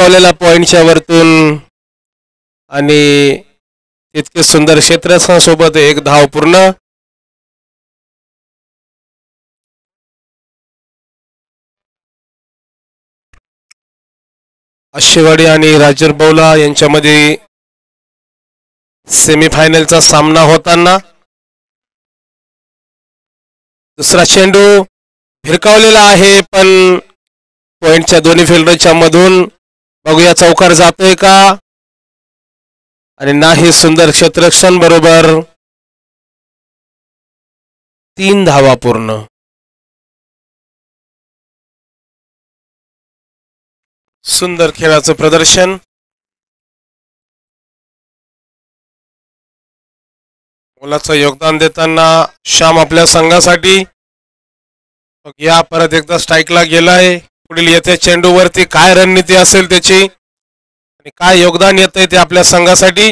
भिरकावलेला पॉइंटच्या वरतून आणि इतके सुंदर क्षेत्ररक्षणासोबत एक धाव पूर्ण. आशेवाडी आणि राजरबौला यांच्यामध्ये सेमीफायनलचा सामना होताना दुसरा चेंडू भिरकावलेला आहे, पण पॉइंटच्या दोन्ही फिल्डरच्या मधून बघूया चौकार जातोय का, आणि नाही. सुंदर क्षेत्ररक्षण, बरोबर 3 धावा पूर्ण. सुंदर खेळाचं प्रदर्शन. मोलाचं योगदान देताना श्याम आपल्या संघासाठी. या परत एकदा स्ट्राईकला गेलाय. पुढील येत्या चेंडूवरती काय रणनीती असेल त्याची आणि काय योगदान येतंय ते आपल्या संघासाठी.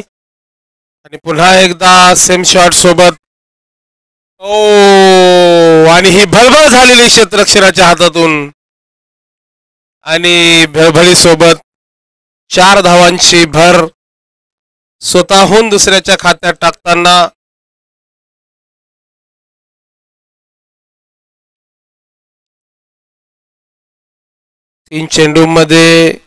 आणि पुन्हा एकदा सेम शॉट सोबत. ओ, आणि ही भरभर झालेली क्षेत्ररक्षणाच्या हातातून आणि भरभरी सोबत 4 धावांची भर स्वतःहून दुसऱ्याच्या खात्यात टाकताना तीन चेंडूमध्ये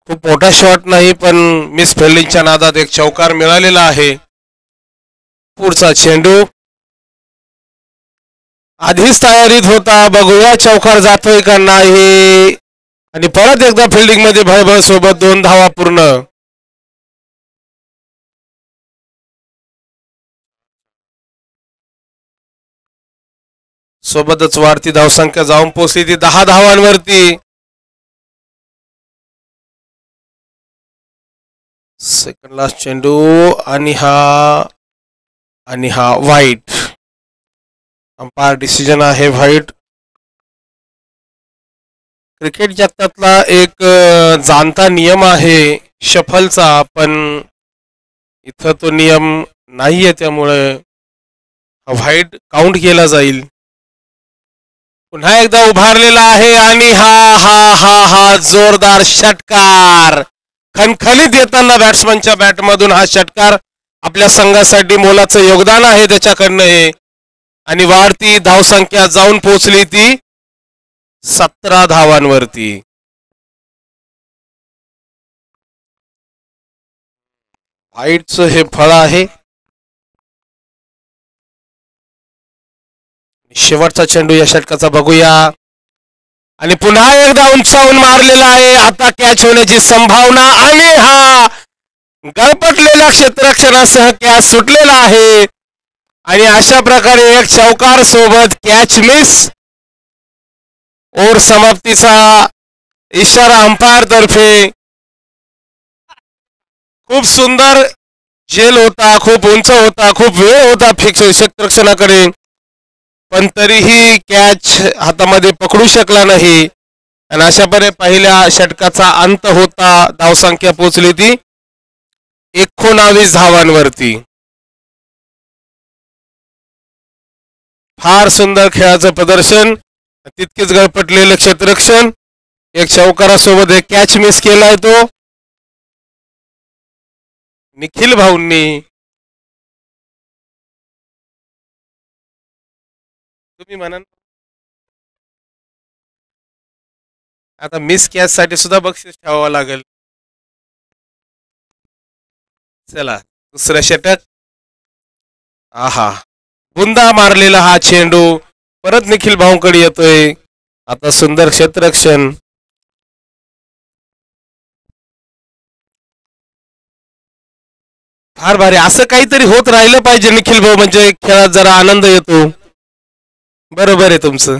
खूप मोठा शॉट नाही, पण मिस फिल्डिंगच्या नादात एक चौकार मिळालेला आहे. पुढचा चेंडू आधीच तयारीत होता, बघूया चौकार जातोय का नाही. आणि परत एकदा फिल्डिंग मध्ये भरभर सोबत 2 धावा पूर्ण. सोबतच वाढती धावसंख्या जाऊन पोहोचली ती 10 धावांवरती. सेकंड लास्ट चेंडू आणि हा वाईट. अंपायर डिसिजन आहे वाईट. क्रिकेट जगतातला एक जाणता नियम आहे शफलचा, पण इथं तो नियम नाहीये, त्यामुळे व्हाईट काउंट केला जाईल. पुन्हा एकदा उभारलेला आहे आणि हा जोरदार षटकार खणखणीत येताना बॅट्समनच्या बॅटमधून हा षटकार आपल्या संघासाठी मोलाचं योगदान आहे त्याच्याकडनं हे. आणि वाढती धावसंख्या जाऊन पोहोचली ती 17 धावांवरती. व्हाईटचं हे फळ आहे. शेवटचा चेंडू या षटकाचा बघूया. आणि पुन्हा एकदा उंचावून मारलेला आहे. आता कॅच होण्याची संभावना आणि हा गळपटलेल्या क्षेत्ररक्षणासह कॅच सुटलेला आहे. आणि अशा प्रकारे एक चौकार सोबत कॅच मिस. ओव्हर समाप्तीचा इशारा अंपायर तर्फे. खूप सुंदर झेल होता, खूप उंच होता, खूप वेळ होता फिक्स क्षेत्ररक्षणाकडे, पण तरीही कॅच हातामध्ये पकडू शकला नाही. आणि अशापणे पहिल्या षटकाचा अंत होता. धावसंख्या पोहोचली ती 19 धावांवरती. फार सुंदर खेळाचं प्रदर्शन, तितकेच गळपटलेलं क्षेत्ररक्षण. एक चौकारासोबत एक कॅच मिस केलाय तो निखिल भाऊंनी. तुम्ही म्हणा आता मिस कॅच साठी सुद्धा बक्षीस ठेवावं लागेल. चला दुसरा षटक. आहा, बुंदा मारलेला हा चेंडू परत निखिल भाऊंकडे येतोय. आता सुंदर क्षेत्ररक्षण. फार भारी. असं काहीतरी होत राहिलं पाहिजे निखिल भाऊ, म्हणजे खेळात जरा आनंद येतो. बरोबर आहे तुमचं.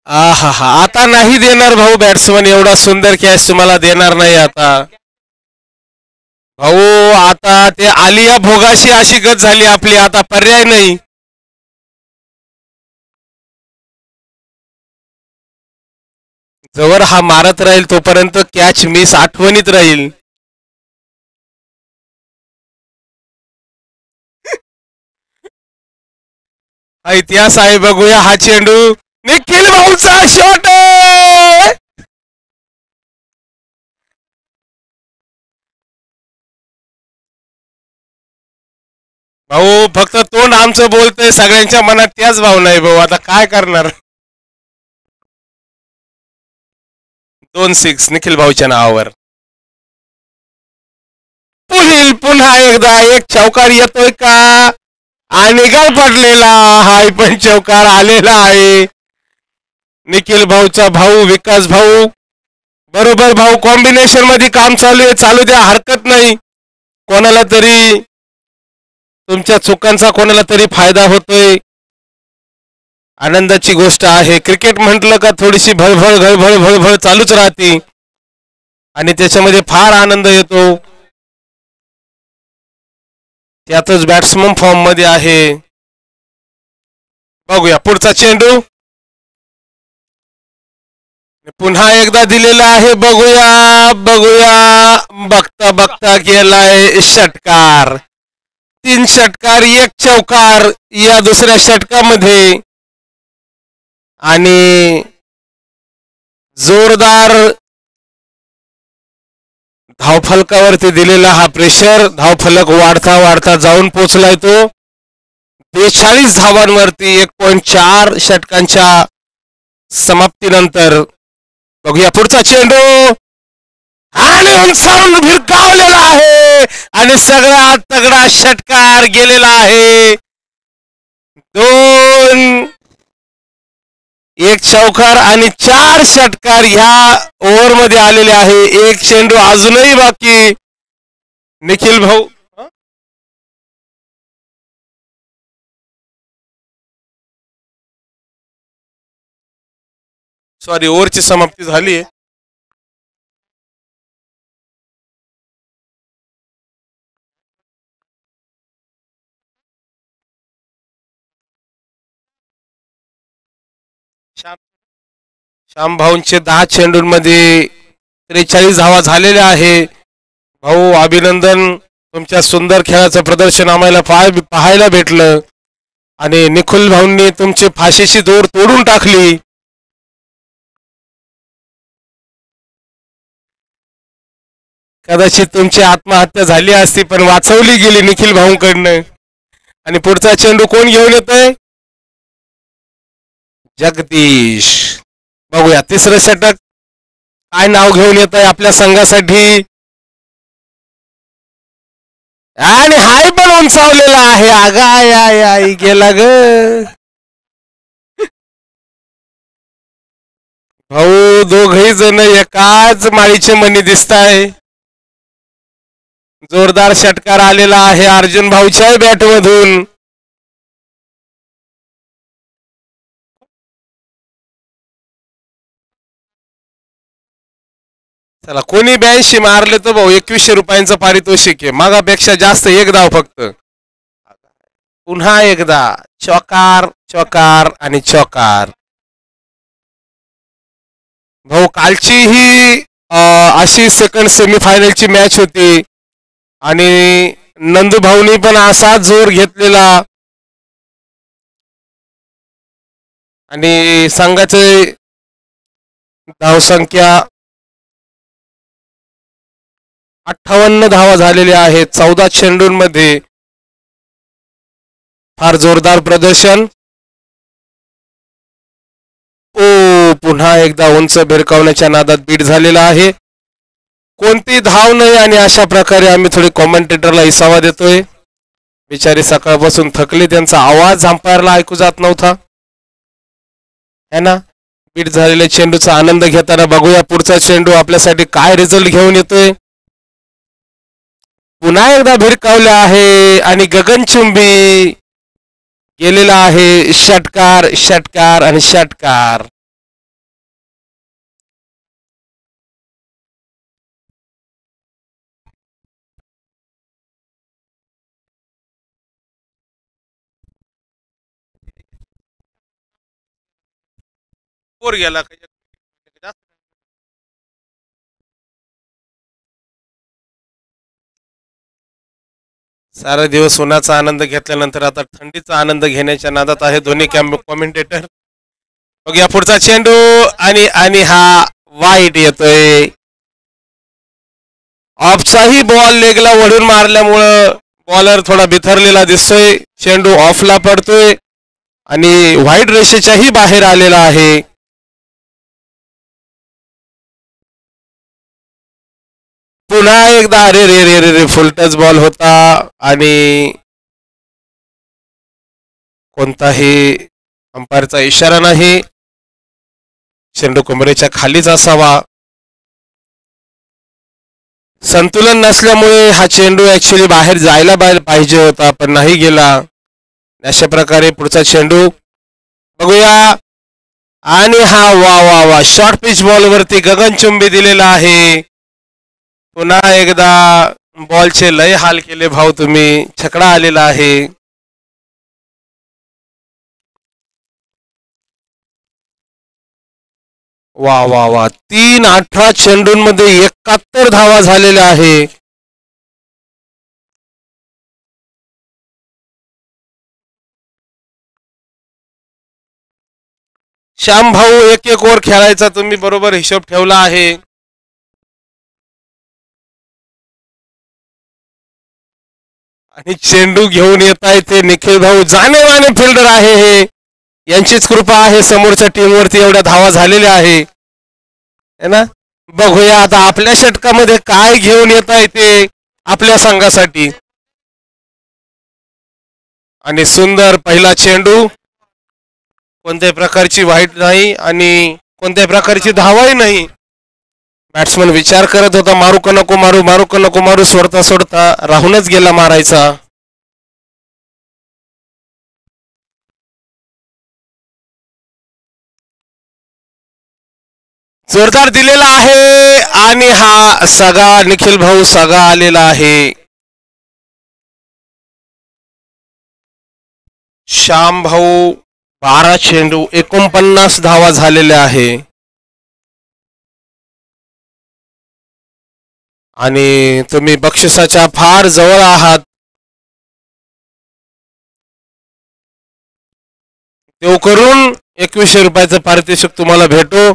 आहा, आता नाही देणार भाऊ. बॅट्समन एवढा सुंदर कॅच तुम्हाला देणार नाही आता भाऊ. आता ते आलिया भोगाशी अशी गत झाली आपली, आता पर्याय नाही. जवळ हा मारत राहील तोपर्यंत कॅच मिस आठवणीत राहील. इतिहास आहे. बघूया हा चेंडू निखिल भाऊचा शॉट. भाऊ फक्त तोंड आमचं बोलतंय, सगळ्यांच्या मनात त्याच भावना आहे भाऊ. आता काय करणार. 2-6 निखिल भाऊच्या नावावर. पुन्हा एकदा एक चौकार येतोय का आणि निकाल पडलेला. हाय पण चौकार आलेला आहे. निखिल भाऊचा भाऊ विकास भाऊ बरोबर. भाऊ कॉम्बिनेशन मध्ये काम चालू आहे, चालू द्या, हरकत नाही. कोणाला तरी तुमच्या चुकांचा कोणाला तरी फायदा होतोय, आनंदाची गोष्ट आहे. क्रिकेट म्हटलं का थोडीशी भळभळ घळभळ भळभळ चालूच राहते आणि त्याच्यामध्ये फार आनंद येतो. त्यातच बॅट्समन फॉर्म मध्ये आहे. बघूया पुढचा चेंडू पुन्हा एकदा दिलेला आहे. बघूया बघता बघता गेलाय षटकार. 3 षटकार 1 चौकार या दुसऱ्या षटकामध्ये आणि जोरदार धावफलकावरती दिलेला हा प्रेशर. धावफलक वाढता वाढता जाऊन पोचलाय तो 42 धावांवरती 1.4 षटकांच्या समाप्तीनंतर. बघूया पुढचा चेंडू आणि उंचावून भिरकावलेला आहे आणि सगळ्यात तगडा षटकार गेलेला आहे. 2 1 चौकार आणि 4 षटकार ह्या ओव्हर मध्ये आलेले आहे. एक चेंडू अजूनही बाकी. निखिल भाऊ सॉरी ओव्हरची समाप्ती झाली आहे. श्याम भाऊंचे 10 चेंडूंमध्ये 43 धावा झालेल्या आहे. भाऊ अभिनंदन. तुमच्या सुंदर खेळाचं प्रदर्शन आम्हाला पाहायला भेटलं आणि निखिल भाऊंनी तुमची फाशीची दोर तोडून टाकली. कदाचित तुमची आत्महत्या झाली असती पण वाचवली गेली निखिल भाऊंकडनं. आणि पुढचा चेंडू कोण घेऊन येतोय. जगदीश. बघूया तिसरं षटक काय नाव घेऊन येत आहे आपल्या संघासाठी. आणि हाय पण उंचावलेला आहे. आगाय गेला ग भाऊ. दोघही जण एकाच माळीचे मणी दिसताय. जोरदार षटकार आलेला आहे अर्जुन भाऊच्या बॅटमधून. चला कोणी 82 मारले तर भाऊ 2100 रुपयांचं पारितोषिक आहे. मागापेक्षा जास्त एक धाव फक्त. पुन्हा एकदा चौकार चौकार आणि चौकार. भाऊ कालची ही अशी सेकंड सेमीफायनलची मॅच होती आणि नंदू भाऊनी पण असा जोर घेतलेला आणि संघाचे धावसंख्या 58 धावा झालेल्या आहेत 14 चेंडूंमध्ये. फार जोरदार प्रदर्शन. पुन्हा एकदा उंच भिरकावण्याच्या नादात बीट झालेला आहे. कोणती धाव नाही आणि अशा प्रकारे आम्ही थोडी कॉमेंटेटरला इसावा देतोय. बिचारी सकाळपासून थकले, त्यांचा आवाज अंपायरला ऐकू जात नव्हता है ना. बीट झालेल्या चेंडूचा आनंद घेताना बघूया पुढचा चेंडू आपल्यासाठी काय रिझल्ट घेऊन येतोय. पुन्हा एकदा भिरकावले आहे आणि गगनचुंबी गेलेला आहे. षटकार षटकार आणि षटकार. वर गेला सारा दिवस उन्हाचा आनंद घेतल्यानंतर आता थंडीचा आनंद घेण्याच्या नादात आहे दोन्ही कॉमेंटेटर. बघूया पुढचा चेंडू आणि आणि हा वाईट येतोय. ऑफचाही बॉल लेगला वळून मारल्यामुळं बॉलर थोडा बिथरलेला दिसतोय. चेंडू ऑफला पडतोय आणि व्हाईट रेषेच्याही बाहेर आलेला आहे. पुन्हा एकदा अरे रे रे रे रे फुल टच बॉल होता आणि कोणताही अंपायरचा इशारा नाही. चेंडू कमरेच्या खालीच असावा. संतुलन नसल्यामुळे हा चेंडू ऍक्च्युली बाहेर जायला पाहिजे होता पण नाही गेला. अशा प्रकारे पुढचा चेंडू बघूया आणि हा वा वा वा शॉर्ट पिच बॉल वरती गगनचुंबी दिलेला आहे. पुन्हा एकदा बॉलचे लय हाल केले भाऊ तुम्ही. छकडा आलेला आहे. वा वा वा 3-18 चेंडूंमध्ये 71 धावा झालेल्या आहे. श्याम भाऊ एक एक ओव्हर खेळायचा तुम्ही बरोबर हिशोब ठेवला आहे. आणि चेंडू घेऊन येत आहे ते निखिल भाऊ जाणीवाने फिल्डर आहे हे. यांचीच कृपा आहे समोरच्या टीमवरती एवढ्या धावा झालेल्या आहे ना. बघूया आता आपल्या षटकामध्ये काय घेऊन येत आहे ते आपल्या संघासाठी. आणि सुंदर पहिला चेंडू. कोणत्याही प्रकारची वाईट नाही आणि कोणत्याही प्रकारची धावाही नाही. बॅट्समन विचार करत होता मारू का नको मारू मारू का नको मारू. सोडता सोडता राहूनच गेला मारायचा. जोरदार दिलेला आहे आणि हा सगा निखिल भाऊ सगा आलेला आहे. श्याम भाऊ 12 चेंडू 49 धावा झालेल्या आहे. आणि तुम्ही बक्षिसाच्या फार जवळ आहात. देव करून 2100 रुपयाचं पारितोषिक तुम्हाला भेटो.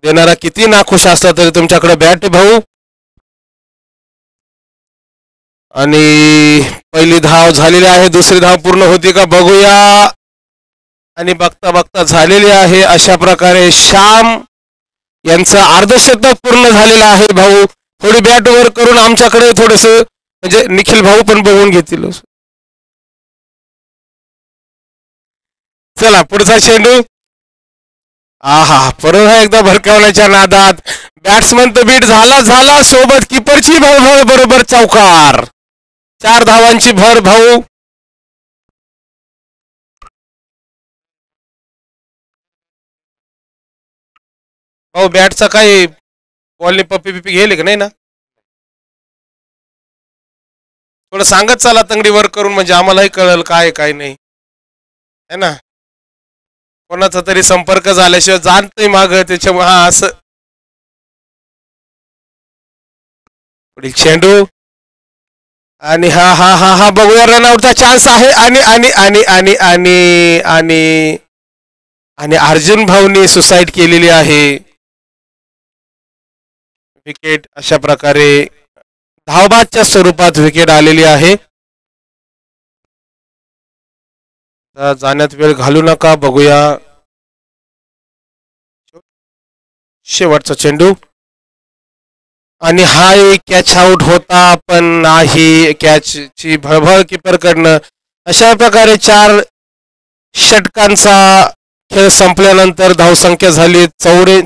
देणारा किती नाखुश असला तरी तुमच्याकडे बॅट भाऊ. आणि पहिली धाव झालेली आहे. दुसरी धाव पूर्ण होती का बघूया. आणि बघता बघता झालेली आहे. अशा प्रकारे श्याम यांचं अर्धशतक पूर्ण झालेलं आहे भाऊ. थोडी बॅट वर करून आमच्याकडे थोडस म्हणजे निखिल भाऊ पण बघून घेतील. चला पुढचा चेंडू. आहा परत एकदा भरकावण्याच्या नादात बॅट्समन तर बीट झाला सोबत किपरची भर बरोबर चौकार. 4 धावांची भर भाऊ. भाऊ बॅटचा काही बॉलने पप्पी पिपी घेले का नाही ना. थोडं सांगत चला तंगडी वर करून म्हणजे आम्हालाही कळलं काय काय नाही है ना. कोणाचा तरी संपर्क झाल्याशिवाय जात नाही माग त्याच्यामुळे हा असं. पुढील चेंडू आणि हा हा हा हा बघूया रनआउटचा चान्स आहे. आणि आणि आणि आणि आणि आणि आणि अर्जुन भाऊनी सुसाईड केलेली आहे. विकेट अशा प्रकारे धावबादच्या स्वरूपात विकेट आलेली आहे. जाण्यात वेळ घालू नका. बघूया शेवटचा चेंडू. आणि हा एक कॅच आउट होता पण नाही. कॅचची भळभळ कीपरकडनं. अशा प्रकारे 4 षटकांचा खेळ संपल्यानंतर धावसंख्या झाली 83